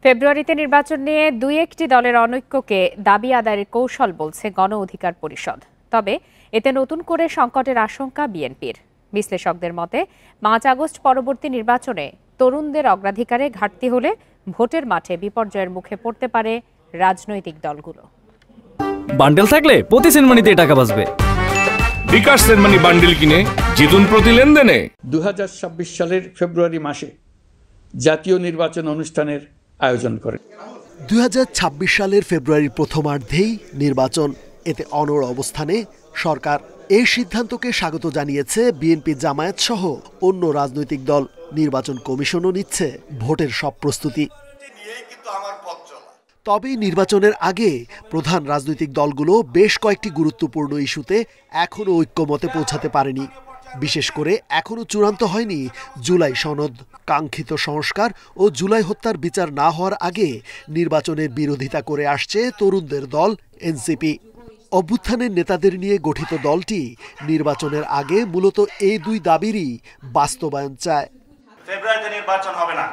ফেব্রুয়ারিতে নির্বাচন নিয়ে দুই একটি দলের অনৈক্যকে দাবি আদায়ের কৌশল বলছে গণ অধিকার পরিষদ। তবে এতে নতুন করে সংকটের আশঙ্কা বিএনপির। বিশ্লেষকদের মতে ৫ আগস্ট পরবর্তী নির্বাচনে তরুণদের অগ্রাধিকারে ঘাটতি হলে ভোটের মাঠে বিপর্যয়ের মুখে পড়তে পারে রাজনৈতিক দলগুলো। বান্ডেল থাকলে প্রতি সেনমানিতে টাকা বাঁচবে। বিকাশ সেনমানি বান্ডেল কিনে জিতুন প্রতি লেনদেনে। ২০২৬ সালের ফেব্রুয়ারি মাসে জাতীয় নির্বাচন অনুষ্ঠানের আয়োজন করে। ২০২৬ সালের ফেব্রুয়ারির প্রথমার্ধেই নির্বাচন, এতে অনড় অবস্থানে সরকার। এই সিদ্ধান্তকে স্বাগত জানিয়েছে বিএনপি, জামায়াত সহ অন্য রাজনৈতিক দল। নির্বাচন কমিশনও নিচ্ছে ভোটের সব প্রস্তুতি। তবে নির্বাচনের আগে প্রধান রাজনৈতিক দলগুলো বেশ কয়েকটি গুরুত্বপূর্ণ ইস্যুতে এখনও ঐক্যমতে পৌঁছাতে পারেনি। বিশেষ করে এখনও চূড়ান্ত হয়নি জুলাই সনদ। কাঙ্ক্ষিত সংস্কার ও জুলাই হত্যার বিচার না হওয়ার আগে নির্বাচনের বিরোধিতা করে আসছে তরুণদের দল এনসিপি। অভ্যুত্থানের নেতাদের নিয়ে গঠিত দলটি নির্বাচনের আগে মূলত এই দুই দাবিরই বাস্তবায়ন চায়। ফেব্রুয়ারিতে নির্বাচন হবে না।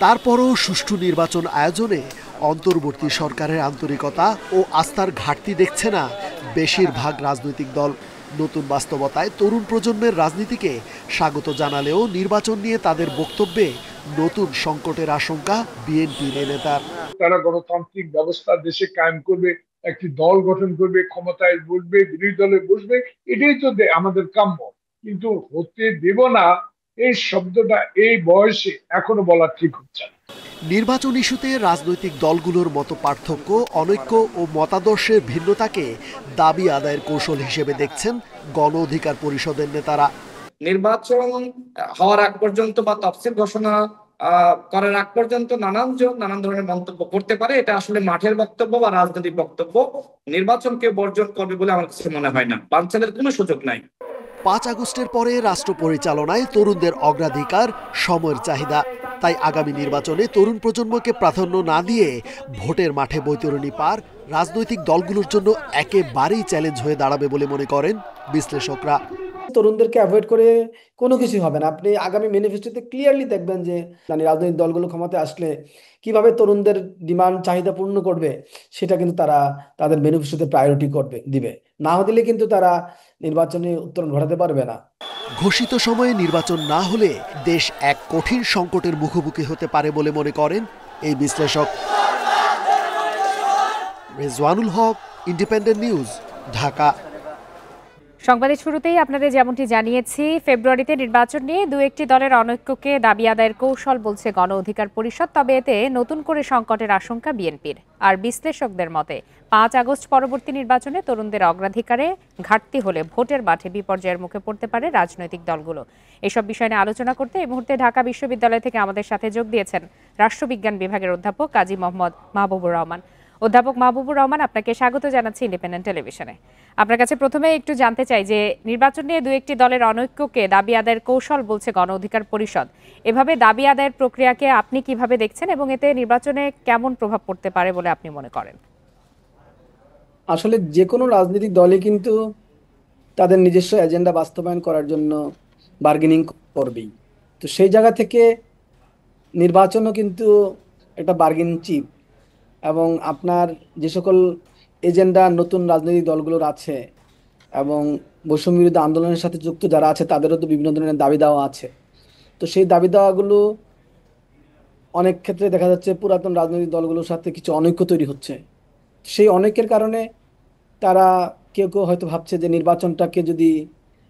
তারপরও সুষ্ঠু নির্বাচন আয়োজনে অন্তর্বর্তী সরকারের আন্তরিকতা ও আস্থার ঘাটতি দেখছে না বেশিরভাগ রাজনৈতিক দল। নতুন বাস্তবতায় তরুণ প্রজন্মের রাজনীতিকে স্বাগত জানালেও নির্বাচন নিয়ে তাদের বক্তব্যে নতুন সংকটের আশঙ্কা বিএনপির নেতার। তারা গণতান্ত্রিক ব্যবস্থা দেশে কায়েম করবে, একটি দল গঠন করবে, ক্ষমতায় বসবে, বিরোধী দলে বসবে, এটাই তো আমাদের কাম্য। কিন্তু হতে দেব না এই শব্দটা এই বয়সে এখনো বলা ঠিক হচ্ছে না। নির্বাচন ইস্যুতে রাজনৈতিক দলগুলোর মতো পার্থক্য, অনৈক্য ও মতাদর্শের ভিন্নতাকে দাবি আদায়ের কৌশল হিসেবে দেখছেন গণ অধিকার পরিষদের নেতারা। নির্বাচন হওয়ার আগ পর্যন্ত বা তফসিল ঘোষণা করার আগ পর্যন্ত নানান ধরনের মন্তব্য করতে পারে, এটা আসলে মাঠের বক্তব্য বা রাজনৈতিক বক্তব্য। নির্বাচনকে বর্জন করবে বলে আমার কাছে মনে হয় না, বানচালের কোনো সুযোগ নাই। ৫ আগস্টের পরে রাষ্ট্র পরিচালনায় তরুণদের অগ্রাধিকার, সময়ের চাহিদা। তাই আগামী নির্বাচনে তরুণ প্রজন্মকে প্রাধান্য না দিয়ে ভোটের মাঠে বৈতরণী পার রাজনৈতিক দলগুলোর জন্য একেবারেই চ্যালেঞ্জ হয়ে দাঁড়াবে বলে মনে করেন বিশ্লেষকরা। তরুণদেরকে অ্যাভয়েড করে কোনো কিছু হবে না। আপনি আগামী ম্যানিফেস্টোতে ক্লিয়ারলি দেখবেন যে রাজনৈতিক দলগুলো ক্ষমতায় আসলে কিভাবে তরুণদের ডিমান্ড চাহিদা পূর্ণ করবে, সেটা কিন্তু তারা তাদের ম্যানিফেস্টোতে প্রায়োরিটি দিবে। না দিলে কিন্তু তারা নির্বাচনে উত্তরণ ঘটাতে পারবে না। ঘোষিত সময়ে নির্বাচন না হলে দেশ এক কঠিন সংকটের মুখোমুখি হতে পারে বলে মনে করেন এই বিশ্লেষক। রেজওয়ানুল হক, ইন্ডিপেন্ডেন্ট নিউজ, ঢাকা। সংবাদের শুরুতেই আপনাদের যেমনটি জানিয়েছি, ফেব্রুয়ারিতে নির্বাচন নিয়ে দু একটি দলের অনৈক্যকে দাবি আদায়ের কৌশল বলছে গণ অধিকার পরিষদ। তবে এতে নতুন করে সংকটের আশঙ্কা বিএনপির। আর বিশ্লেষকদের মতে ৫ আগস্ট পরবর্তী নির্বাচনে তরুণদের অগ্রাধিকারে ঘাটতি হলে ভোটের মাঠে বিপর্যয়ের মুখে পড়তে পারে রাজনৈতিক দলগুলো। এসব বিষয় নিয়ে আলোচনা করতে এই মুহূর্তে ঢাকা বিশ্ববিদ্যালয় থেকে আমাদের সাথে যোগ দিয়েছেন রাষ্ট্রবিজ্ঞান বিভাগের অধ্যাপক কাজী মোহাম্মদ মাহবুবুর রহমান। অধ্যাপক মাহবুবুর রহমান, আপনাকে স্বাগত জানাচ্ছি ইন্ডিপেন্ডেন্ট টেলিভিশনে। আপনার কাছে প্রথমে একটু জানতে চাই যে নির্বাচন নিয়ে দু একটি দলের অনৈক্যকে দাবি আদায়ের কৌশল বলছে গণ অধিকার পরিষদ। এভাবে দাবি আদায়ের প্রক্রিয়াকে আপনি কিভাবে দেখছেন এবং এতে নির্বাচনে কেমন প্রভাব পড়তে পারে বলে আপনি মনে করেন? আসলে যে কোনো রাজনৈতিক দলই কিন্তু তাদের নিজস্ব এজেন্ডা বাস্তবায়ন করার জন্য বার্গেনিং করবেই। তো সেই জায়গা থেকে নির্বাচনও কিন্তু একটা বার্গেনিং চিপ, এবং আপনার যে সকল এজেন্ডা নতুন রাজনৈতিক দলগুলোর আছে এবং বৈষম্য বিরোধী আন্দোলনের সাথে যুক্ত যারা আছে তাদেরও তো বিভিন্ন ধরনের দাবি দেওয়া আছে। তো সেই দাবি দেওয়াগুলো অনেক ক্ষেত্রে দেখা যাচ্ছে পুরাতন রাজনৈতিক দলগুলোর সাথে কিছু অনৈক্য তৈরি হচ্ছে। সেই অনৈক্যের কারণে তারা কেউ কেউ হয়তো ভাবছে যে নির্বাচনটাকে যদি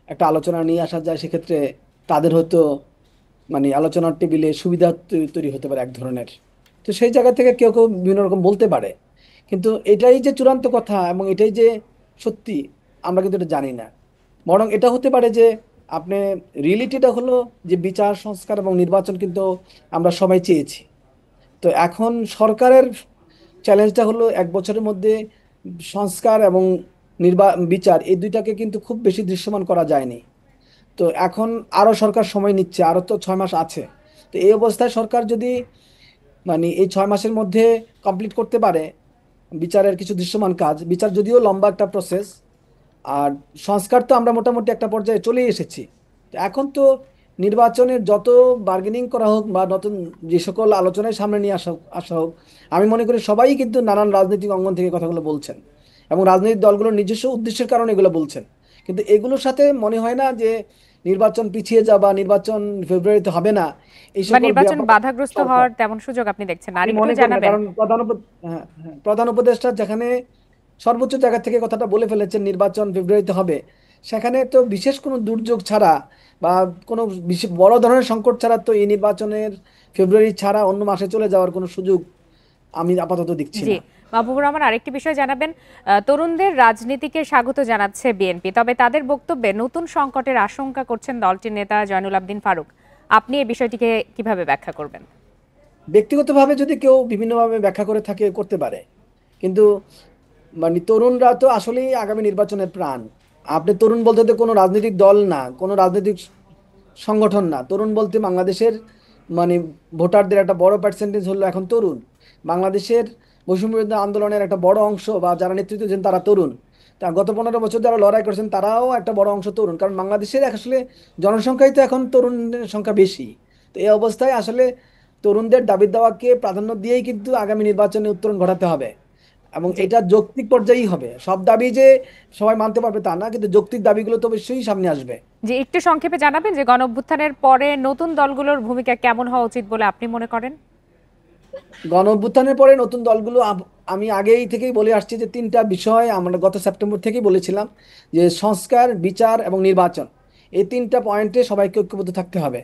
একটা আলোচনা নিয়ে আসা যায়, সেক্ষেত্রে তাদের হয়তো আলোচনার টেবিলে সুবিধা তৈরি হতে পারে এক ধরনের। তো সেই জায়গা থেকে কেউ কেউ বিভিন্ন রকম বলতে পারে, কিন্তু এটাই যে চূড়ান্ত কথা এবং এটাই যে সত্যি আমরা কিন্তু এটা জানি না। বরং এটা হতে পারে যে আপনি রিয়েলিটিটা হলো যে বিচার সংস্কার এবং নির্বাচন কিন্তু আমরা সবাই চেয়েছি। তো এখন সরকারের চ্যালেঞ্জটা হলো 1 বছরের মধ্যে সংস্কার এবং বিচার এই দুইটাকে কিন্তু খুব বেশি দৃশ্যমান করা যায়নি। তো এখন আরও সরকার সময় নিচ্ছে, আরও তো 6 মাস আছে। তো এই অবস্থায় সরকার যদি এই 6 মাসের মধ্যে কমপ্লিট করতে পারে বিচারের কিছু দৃশ্যমান কাজ, বিচার যদিও লম্বা একটা প্রসেস, আর সংস্কার তো আমরা মোটামুটি একটা পর্যায়ে চলেই এসেছি। এখন তো নির্বাচনের যত বার্গেনিং করা হোক বা নতুন যে সকল আলোচনায় সামনে নিয়ে আসা হোক, আমি মনে করি সবাই কিন্তু নানান রাজনৈতিক অঙ্গন থেকে কথাগুলো বলছেন এবং রাজনৈতিক দলগুলোর নিজস্ব উদ্দেশ্যের কারণে এগুলো বলছেন, কিন্তু এগুলোর সাথে মনে হয় না যে নির্বাচন পিছিয়ে যাওয়া, নির্বাচন ফেব্রুয়ারিতে হবে না, এই বা সকল নির্বাচন ব্যাপার বাধাগ্রস্ত হওয়ার তেমন সুযোগ আপনি দেখছেন না, আর আমি একটু মনে করি না। জানাবেন। কারণ প্রধান উপদেষ্টা যেখানে সর্বোচ্চ জায়গা থেকে কথাটা বলে ফেলেছেন নির্বাচন ফেব্রুয়ারিতে হবে, সেখানে তো বিশেষ কোনো দুর্যোগ ছাড়া বা কোনো বড় ধরনের সংকট ছাড়া তো এই নির্বাচনের ফেব্রুয়ারি ছাড়া অন্য মাসে চলে যাওয়ার কোনো সুযোগ আমি আপাতত দেখছি জি, না। মাহবুবুর রহমান, আরেকটি বিষয় জানাবেন। তরুণদের রাজনীতিকে স্বাগত জানাচ্ছে বিএনপি, তবে তাদের বক্তব্যে নতুন সংকটের আশঙ্কা করছেন দলটির নেতা জয়নুল আবদিন ফারুক। আপনি এই বিষয়টিকে কিভাবে ব্যাখ্যা করবেন? ব্যক্তিগতভাবে যদি কেউ বিভিন্নভাবে ব্যাখ্যা করে থাকে করতে পারে, কিন্তু মানে তরুণরা তো আসলেই আগামী নির্বাচনের প্রাণ। আপনি তরুণ বলতে তো কোনো রাজনৈতিক দল না, কোনো রাজনৈতিক সংগঠন না। তরুণ বলতে বাংলাদেশের মানে ভোটারদের একটা বড় পার্সেন্টেজ হলো এখন তরুণ। বাংলাদেশের বৈষম্য বিরোধী আন্দোলনের একটা বড় অংশ বা যারা নেতৃত্ব দেন তারা তরুণ। তা গত 15 বছর যারা লড়াই করেছেন তারাও একটা বড় অংশ তরুণ, কারণ বাংলাদেশের আসলে জনসংখ্যাই তো এখন তরুণদের সংখ্যা বেশি। তো এই অবস্থায় আসলে তরুণদের দাবি দাওয়াকে প্রাধান্য দিয়েই কিন্তু আগামী নির্বাচনে উত্তরণ ঘটাতে হবে, এবং জি এটা যৌক্তিক পর্যায়েই হবে। সব দাবি যে সবাই মানতে পারবে তা না, কিন্তু যৌক্তিক দাবিগুলো তো অবশ্যই সামনে আসবে। জি, একটু সংক্ষেপে জানাবেন যে গণঅভ্যুত্থানের পরে নতুন দলগুলোর ভূমিকা কেমন হওয়া উচিত বলে আপনি মনে করেন? গণ অভ্যুত্থানের পরে নতুন দলগুলো আমি আগেই থেকেই বলে আসছি যে 3টা বিষয় আমরা গত সেপ্টেম্বর থেকেই বলেছিলাম, যে সংস্কার, বিচার এবং নির্বাচন। এই 3টা পয়েন্টে সবাইকে ঐক্যবদ্ধ থাকতে হবে।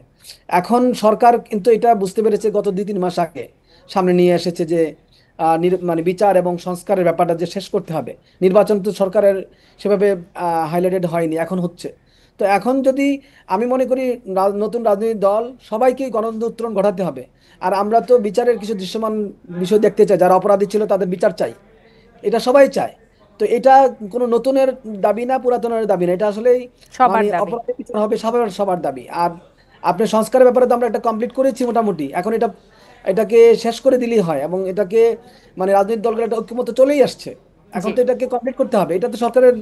এখন সরকার কিন্তু এটা বুঝতে পেরেছে, গত 2-3 মাস আগে সামনে নিয়ে এসেছে যে মানে বিচার এবং সংস্কারের ব্যাপারটা যে শেষ করতে হবে। নির্বাচন তো সরকারের সেভাবে হাইলাইটেড হয়নি, এখন হচ্ছে। তো এখন যদি আমি মনে করি নতুন রাজনৈতিক দল সবাইকে গণউত্তরণ ঘটাতে হবে। আর আমরা তো বিচারের কিছু দৃশ্যমান বিষয় দেখতে চাই, যারা অপরাধী ছিল তাদের বিচার চাই, এটা সবাই চায়। তো এটা কোনো নতুনের দাবি না, পুরাতনের দাবি না, এটা আসলেই সবার মানে দাবি। অপরাধের বিচার হবে সবার সবার দাবি। আর আপনার সংস্কারের ব্যাপারে তো আমরা একটা কমপ্লিট করেছি মোটামুটি, এখন এটাকে শেষ করে দিলেই হয়, এবং এটাকে মানে রাজনৈতিক দলগুলো একটা ঐক্যমত চলেই আসছে, এখন জি তো এটাকে কমপ্লিট করতে হবে, এটা তো সরকারের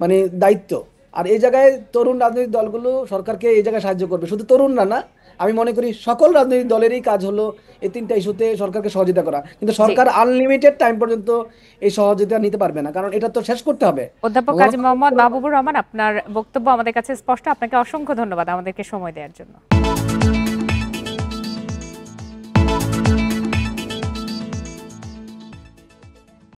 মানে দায়িত্ব। আর এই জায়গায় তরুণ রাজনৈতিক দলগুলো সরকারকে এই জায়গায় সাহায্য করবে, শুধু তরুণরা না, আমি মনে করি সকল রাজনৈতিক দলেরই কাজ হলো এই 3টা ইস্যুতে সরকারকে সহযোগিতা করা। কিন্তু জি, সরকার আনলিমিটেড টাইম পর্যন্ত এই সহযোগিতা নিতে পারবে না, কারণ এটা তো শেষ করতে হবে। অধ্যাপক কাজী মোহাম্মদ মাহবুবুর রহমান, আপনার বক্তব্য আমাদের কাছে স্পষ্ট। আপনাকে অসংখ্য ধন্যবাদ আমাদেরকে সময় দেওয়ার জন্য।